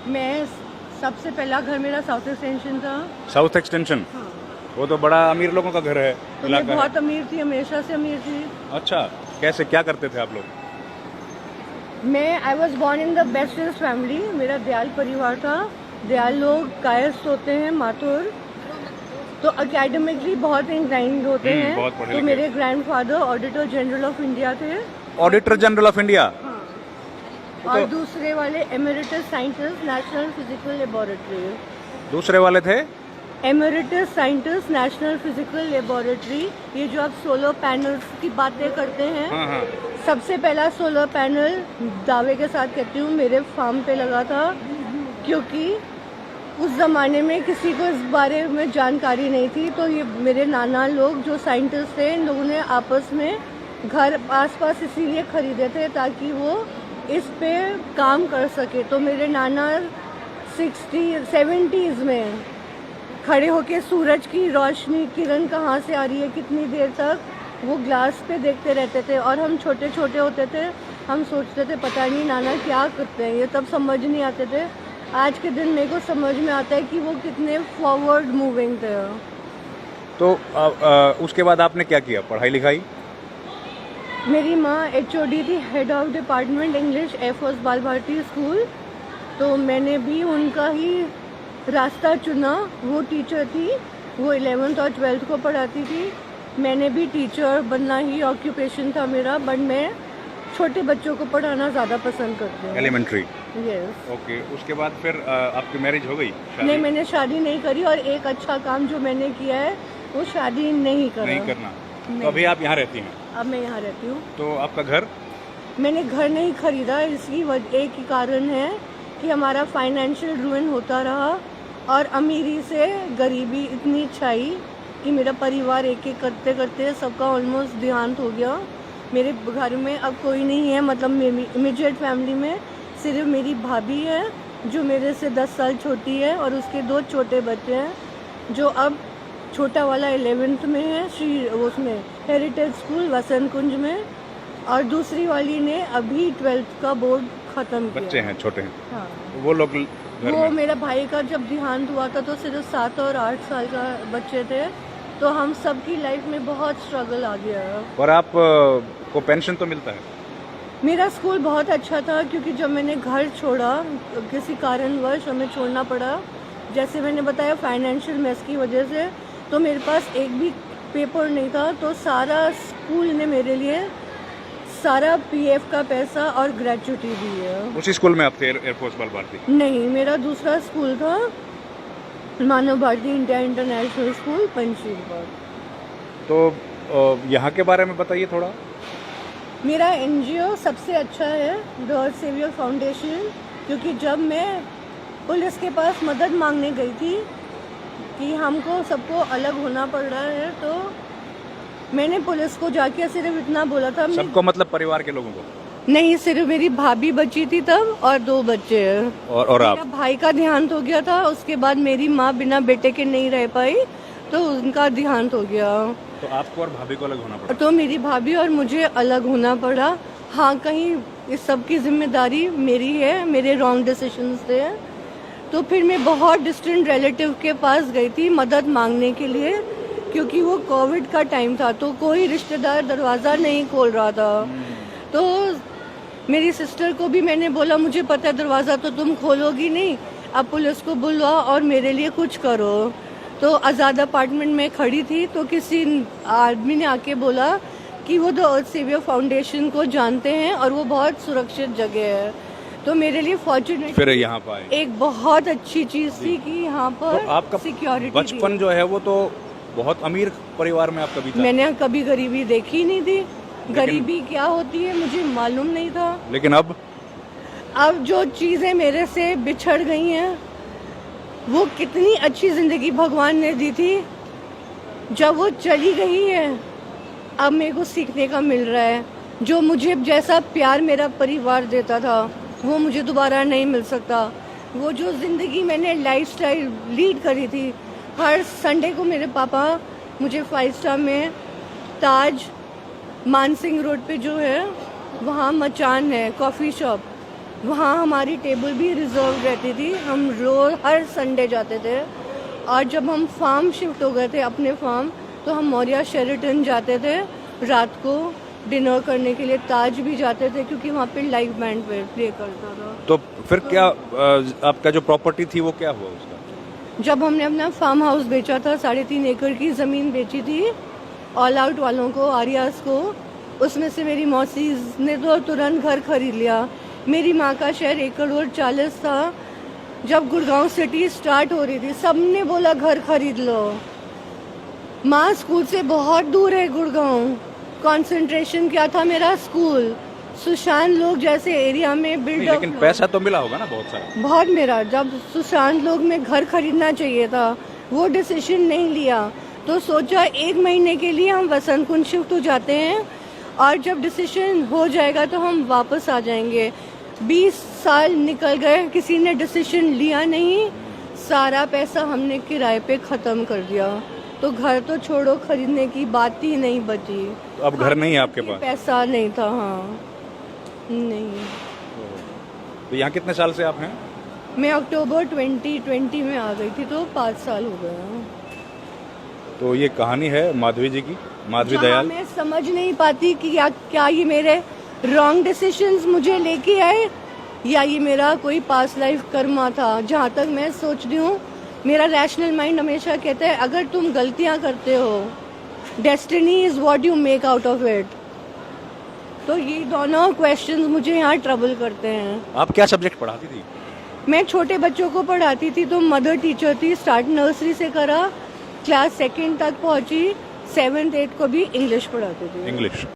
मैं सबसे पहला घर मेरा साउथ एक्सटेंशन था। South extension? हाँ। वो तो बड़ा अमीर लोगों का घर है, तो मैं इलाका बहुत है। अमीर थी, हमेशा से अमीर थी। अच्छा, कैसे, क्या करते थे आप लोग? I was born in the bestest family. मेरा दयाल परिवार था। दयाल लोग कायस्थ होते हैं, माथुर, तो अकेडमिकली बहुत इंक्लाइंड होते हैं। बहुत पढ़े तो लिखे। मेरे grandfather auditor general of India थे। Auditor general of India? हाँ। तो और दूसरे वाले emeritus scientist, national physical laboratory. दूसरे वाले थे? Emeritus scientist, national physical laboratory. ये जो आप सोलर पैनल्स की बातें करते हैं, हाँ हाँ। सबसे पहला सोलर पैनल, दावे के साथ कहती हूँ, मेरे फार्म पे लगा था। क्योंकि उस ज़माने में किसी को इस बारे में जानकारी नहीं थी, तो ये मेरे नाना लोग जो साइंटिस्ट थे, इन लोगों ने आपस में घर आसपास इसीलिए खरीदे थे ताकि वो इस पे काम कर सके। तो मेरे नाना 70s में खड़े होके सूरज की रोशनी, किरण कहाँ से आ रही है, कितनी देर तक, वो ग्लास पे देखते रहते थे। और हम छोटे छोटे होते थे, हम सोचते थे पता नहीं नाना क्या करते हैं, ये तब समझ नहीं आते थे। आज के दिन मेरे को समझ में आता है कि वो कितने फॉरवर्ड मूविंग थे। तो उसके बाद आपने क्या किया, पढ़ाई लिखाई? मेरी माँ HOD थी, head of department English, air force बाल भारती स्कूल। तो मैंने भी उनका ही रास्ता चुना। वो टीचर थी, वो 11th और 12th को पढ़ाती थी। मैंने भी टीचर बनना ही ऑक्यूपेशन था मेरा, बट मैं छोटे बच्चों को पढ़ाना ज़्यादा पसंद करती हूँ। एलिमेंट्री? यस। ओके, उसके बाद फिर आपकी मैरिज हो गई? नहीं, मैंने शादी नहीं करी। और एक अच्छा काम जो मैंने किया है, वो शादी नहीं करा। नहीं करना? नहीं। तो अभी आप यहाँ रहती हैं? अब मैं यहाँ रहती हूँ। तो आपका घर? मैंने घर नहीं खरीदा, इसकी एक ही कारण है कि हमारा फाइनेंशियल रुइन होता रहा और अमीरी से गरीबी इतनी छाई कि मेरा परिवार एक एक करते करते सबका ऑलमोस्ट देहांत हो गया। मेरे घर में अब कोई नहीं है, मतलब मेरी इमीडिएट फैमिली में सिर्फ मेरी भाभी है जो मेरे से 10 साल छोटी है, और उसके 2 छोटे बच्चे हैं जो अब छोटा वाला 11th में है, उसमें हेरिटेज स्कूल वसंत कुंज में, और दूसरी वाली ने अभी 12th का बोर्ड खत्म किया। बच्चे हैं, छोटे हैं? हाँ। वो लोग घर वो में? मेरा भाई का जब देहांत हुआ था तो सिर्फ 7 और 8 साल का बच्चे थे। तो हम सबकी लाइफ में बहुत स्ट्रगल आ गया। और आप को पेंशन तो मिलता है? मेरा स्कूल बहुत अच्छा था, क्योंकि जब मैंने घर छोड़ा, किसी कारणवश हमें छोड़ना पड़ा, जैसे मैंने बताया फाइनेंशियल मेस की वजह से, तो मेरे पास एक भी पेपर नहीं था। तो सारा स्कूल ने मेरे लिए सारा PF का पैसा और ग्रेचुटी दी है। उसी स्कूल में आप थे, एयरफोर्स बाल भारती? नहीं, मेरा दूसरा स्कूल था, Manav Bharti India international school, Panchsheel. तो यहाँ के बारे में बताइए थोड़ा। मेरा NGO सबसे अच्छा है, द अर्थ सेवियर फाउंडेशन। क्योंकि जब मैं पुलिस के पास मदद मांगने गई थी कि हमको सबको अलग होना पड़ रहा है, तो मैंने पुलिस को जाके सिर्फ इतना बोला था। सबको मतलब परिवार के लोगों को? नहीं, सिर्फ मेरी भाभी बची थी तब, और 2 बच्चे हैं। और आप? मेरा भाई का देहांत हो गया था, उसके बाद मेरी माँ बिना बेटे के नहीं रह पाई, तो उनका देहांत हो गया। तो आपको और भाभी को अलग होना पड़ा? तो मेरी भाभी और मुझे अलग होना पड़ा। हाँ, कहीं इस सब की जिम्मेदारी मेरी है, मेरे रॉन्ग डिसीजंस थे। तो फिर मैं बहुत डिस्टेंट रिलेटिव के पास गई थी मदद मांगने के लिए, क्योंकि वो कोविड का टाइम था, तो कोई रिश्तेदार दरवाज़ा नहीं खोल रहा था। तो मेरी सिस्टर को भी मैंने बोला, मुझे पता है दरवाज़ा तो तुम खोलोगी नहीं, अब पुलिस को बुलवाओ और मेरे लिए कुछ करो। तो आज़ाद अपार्टमेंट में खड़ी थी, तो किसी आदमी ने आके बोला कि वो द अर्थ सेवियर फाउंडेशन को जानते हैं और वो बहुत सुरक्षित जगह है। तो मेरे लिए फॉर्चुनेट फिर यहाँ पर आए। एक बहुत अच्छी चीज़ थी कि यहाँ पर तो आपका सिक्योरिटी बचपन जो है वो तो बहुत अमीर परिवार में आपका बीता? मैंने कभी गरीबी देखी नहीं थी। गरीबी क्या होती है मुझे मालूम नहीं था। लेकिन अब जो चीज़ें मेरे से बिछड़ गई हैं, वो कितनी अच्छी ज़िंदगी भगवान ने दी थी, जब वो चली गई है अब मेरे को सीखने का मिल रहा है। जो मुझे जैसा प्यार मेरा परिवार देता था वो मुझे दोबारा नहीं मिल सकता। वो जो ज़िंदगी मैंने लाइफस्टाइल लीड करी थी, हर संडे को मेरे पापा मुझे 5 स्टार में ताज मानसिंह रोड पे जो है वहाँ मचान है कॉफ़ी शॉप, वहाँ हमारी टेबल भी रिजर्व रहती थी, हम रोज हर संडे जाते थे। और जब हम फार्म शिफ्ट हो गए थे अपने फार्म, तो हम मौर्या शेरेटन जाते थे रात को डिनर करने के लिए, ताज भी जाते थे क्योंकि वहाँ पे लाइव बैंड प्ले करता था। तो फिर क्या आपका जो प्रॉपर्टी थी वो क्या हुआ उसका? जब हमने अपना फार्म हाउस बेचा था, 3.5 एकड़ की ज़मीन बेची थी ऑल आउट वालों को, आर्यास को, उसमें से मेरी मौसी ने तो तुरंत घर खरीद लिया। मेरी माँ का शेयर 1.40 करोड़ था। जब गुड़गांव सिटी स्टार्ट हो रही थी, सबने बोला घर खरीद लो। माँ स्कूल से बहुत दूर है गुड़गांव, कंसंट्रेशन क्या था मेरा स्कूल, सुशांत लोग जैसे एरिया में बिल्डअप। लेकिन पैसा तो मिला होगा ना बहुत सारा? बहुत मेरा, जब सुशांत लोग में घर खरीदना चाहिए था, वो डिसीजन नहीं लिया, तो सोचा 1 महीने के लिए हम वसंत कुंज शिफ्ट हो जाते हैं और जब डिसीजन हो जाएगा तो हम वापस आ जाएंगे। 20 साल निकल गए, किसी ने डिसीजन लिया नहीं, सारा पैसा हमने किराए पे ख़त्म कर दिया, तो घर तो छोड़ो, खरीदने की बात ही नहीं बची। तो अब घर नहीं है आपके पास? पैसा नहीं था, हाँ नहीं। तो यहाँ कितने साल से आप हैं? मैं अक्टूबर 2020 में आ गई थी, तो 5 साल हो गए। तो ये कहानी है माधवी जी की, माधवी जहाँ दयाल। मैं समझ नहीं पाती कि क्या ये मेरे रॉन्ग डिसीजंस मुझे लेके आए या ये मेरा कोई पास्ट लाइफ कर्मा था। जहाँ तक मैं सोचती हूँ, मेरा रैशनल माइंड हमेशा कहता है अगर तुम गलतियाँ करते हो, destiny is what you make out of it. तो ये दोनों क्वेश्चंस मुझे यहाँ ट्रबल करते हैं। आप क्या सब्जेक्ट पढ़ाती थी? मैं छोटे बच्चों को पढ़ाती थी, तो मदर टीचर थी, स्टार्ट नर्सरी से करा, क्लास 2 तक पहुंची, 7th 8th को भी इंग्लिश पढ़ाती थी। इंग्लिश।